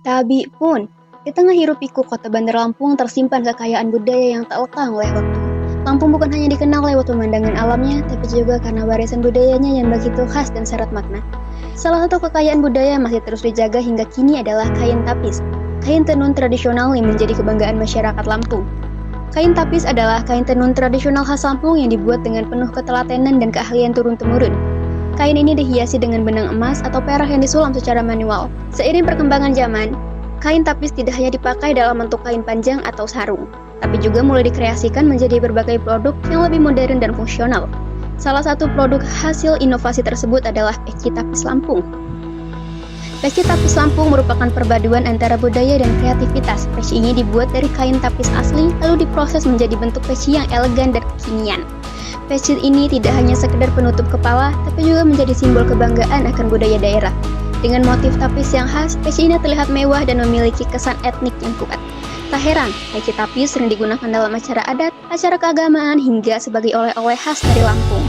Tabi pun, di tengah hiruk-pikuk kota Bandar Lampung tersimpan kekayaan budaya yang tak lekang oleh waktu. Lampung bukan hanya dikenal lewat pemandangan alamnya, tapi juga karena warisan budayanya yang begitu khas dan syarat makna. Salah satu kekayaan budaya yang masih terus dijaga hingga kini adalah kain tapis, kain tenun tradisional yang menjadi kebanggaan masyarakat Lampung. Kain tapis adalah kain tenun tradisional khas Lampung yang dibuat dengan penuh ketelatenan dan keahlian turun-temurun. Kain ini dihiasi dengan benang emas atau perak yang disulam secara manual. Seiring perkembangan zaman, kain tapis tidak hanya dipakai dalam bentuk kain panjang atau sarung, tapi juga mulai dikreasikan menjadi berbagai produk yang lebih modern dan fungsional. Salah satu produk hasil inovasi tersebut adalah peci tapis Lampung. Peci tapis Lampung merupakan perpaduan antara budaya dan kreativitas. Peci ini dibuat dari kain tapis asli, lalu diproses menjadi bentuk peci yang elegan dan kekinian. Peci ini tidak hanya sekedar penutup kepala, tapi juga menjadi simbol kebanggaan akan budaya daerah. Dengan motif tapis yang khas, peci ini terlihat mewah dan memiliki kesan etnik yang kuat. Tak heran, peci tapis sering digunakan dalam acara adat, acara keagamaan, hingga sebagai oleh-oleh khas dari Lampung.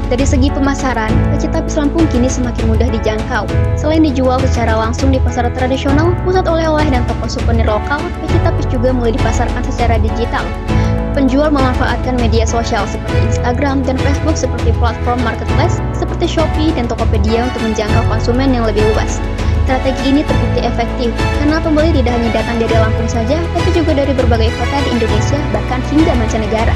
Dari segi pemasaran, peci tapis Lampung kini semakin mudah dijangkau. Selain dijual secara langsung di pasar tradisional, pusat oleh-oleh dan toko souvenir lokal, peci tapis juga mulai dipasarkan secara digital. Penjual memanfaatkan media sosial seperti Instagram dan Facebook seperti platform marketplace seperti Shopee dan Tokopedia untuk menjangkau konsumen yang lebih luas. Strategi ini terbukti efektif karena pembeli tidak hanya datang dari Lampung saja, tapi juga dari berbagai kota di Indonesia, bahkan hingga mancanegara.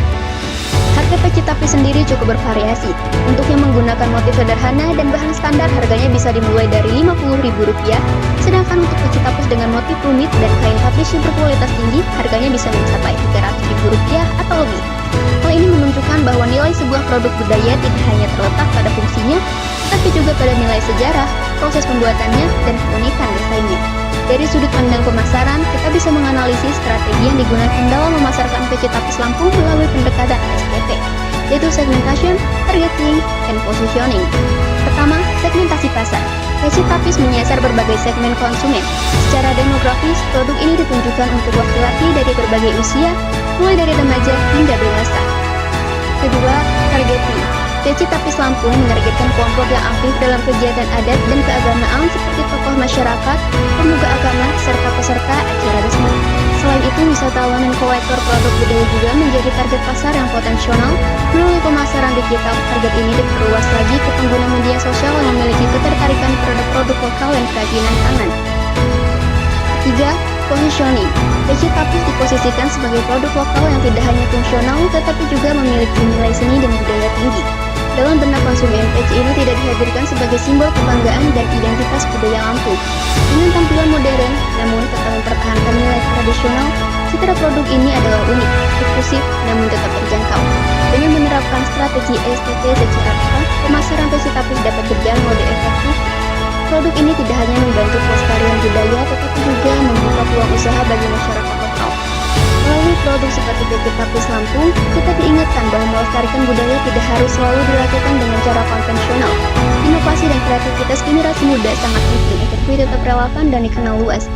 Harga peci tapis sendiri cukup bervariasi. Untuk yang menggunakan motif sederhana dan bahan standar, harganya bisa dimulai dari Rp50.000, sedangkan untuk peci tapis dengan motif rumit dan kain tapis yang berkualitas tinggi, harganya bisa mencapai Rp300.000 atau lebih. Hal ini menunjukkan bahwa nilai sebuah produk budaya tidak hanya terletak pada fungsinya, tapi juga pada nilai sejarah, proses pembuatannya, dan keunikan desainnya. Dari sudut pandang pemasaran, kita bisa menganalisis strategi yang digunakan dalam memasarkan peci tapis Lampung melalui pendekatan SPP, yaitu segmentation, targeting, and positioning. Pertama, segmentasi pasar. Peci tapis menyasar berbagai segmen konsumen. Secara demografis, produk ini ditunjukkan untuk laki-laki dari berbagai usia, mulai dari remaja hingga dewasa. Kedua, targeting. Peci tapis Lampung menargetkan kelompok yang aktif dalam kegiatan adat dan keagamaan seperti tokoh masyarakat, pemuka agama, serta peserta acara resmi. Selain itu, wisatawan dan kolektor produk budaya juga menjadi target pasar yang potensial. Melalui pemasaran digital, target ini diperluas lagi ke pengguna media sosial yang memiliki ketertarikan terhadap produk lokal dan kerajinan tangan. Ketiga, positioning. Peci tapis diposisikan sebagai produk lokal yang tidak hanya fungsional, tetapi juga memiliki nilai seni dan budaya tinggi. Dalam benak konsumen, peci ini tidak dihadirkan sebagai simbol kebanggaan dan identitas budaya Lampung. Dengan tampilan modern, namun tetap mempertahankan nilai tradisional, citra produk ini adalah unik, eksklusif, namun tetap terjangkau. Dengan menerapkan strategi SPP secara tepat, pemasaran peci tapis dapat berjalan lebih efektif. Produk ini tidak hanya membantu pelestarian budaya, tetapi juga membuka peluang usaha bagi masyarakat lokal. Melalui produk seperti peci tapis Lampung, kita diingatkan bahwa melestarikan budaya tidak harus selalu dilakukan dengan cara konvensional. Inovasi dan kreativitas generasi muda sangat penting agar kue tetap relevan dan dikenal luas,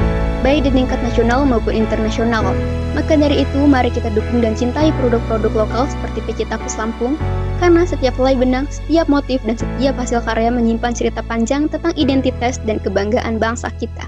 baik di tingkat nasional maupun internasional. Maka dari itu, mari kita dukung dan cintai produk-produk lokal seperti peci tapis Lampung, karena setiap helai benang, setiap motif, dan setiap hasil karya menyimpan cerita panjang tentang identitas dan kebanggaan bangsa kita.